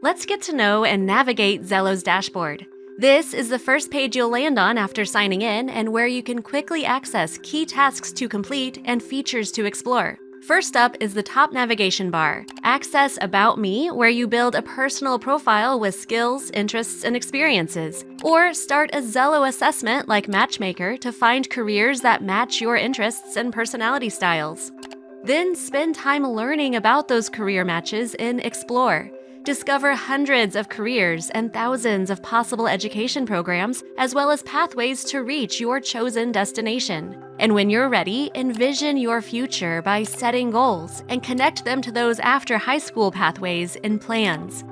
Let's get to know and navigate Xello's dashboard. This is the first page you'll land on after signing in and where you can quickly access key tasks to complete and features to explore. First up is the top navigation bar. Access About Me, where you build a personal profile with skills, interests, and experiences. Or start a Xello assessment like Matchmaker to find careers that match your interests and personality styles. Then spend time learning about those career matches in Explore. Discover hundreds of careers and thousands of possible education programs, as well as pathways to reach your chosen destination. And when you're ready, envision your future by setting goals and connect them to those after high school pathways and plans.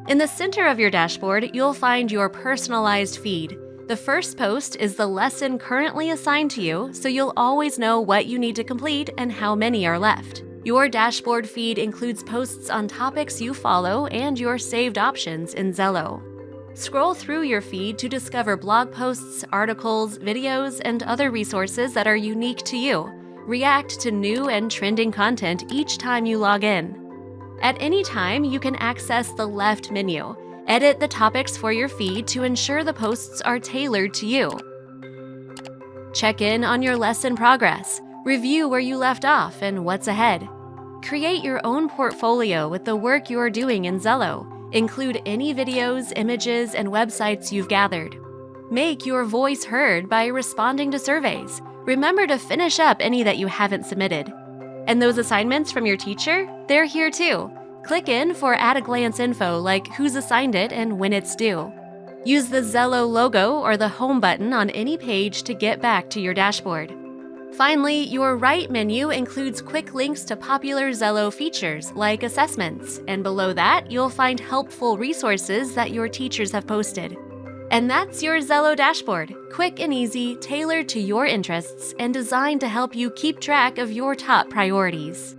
In the center of your dashboard, you'll find your personalized feed. The first post is the lesson currently assigned to you, so you'll always know what you need to complete and how many are left. Your dashboard feed includes posts on topics you follow and your saved options in Xello. Scroll through your feed to discover blog posts, articles, videos, and other resources that are unique to you. React to new and trending content each time you log in. At any time, you can access the left menu. Edit the topics for your feed to ensure the posts are tailored to you. Check in on your lesson progress. Review where you left off and what's ahead. Create your own portfolio with the work you are doing in Xello. Include any videos, images, and websites you've gathered. Make your voice heard by responding to surveys. Remember to finish up any that you haven't submitted. And those assignments from your teacher? They're here too. Click in for at-a-glance info like who's assigned it and when it's due. Use the Xello logo or the Home button on any page to get back to your dashboard. Finally, your right menu includes quick links to popular Xello features like assessments, and below that, you'll find helpful resources that your teachers have posted. And that's your Xello dashboard, quick and easy, tailored to your interests, and designed to help you keep track of your top priorities.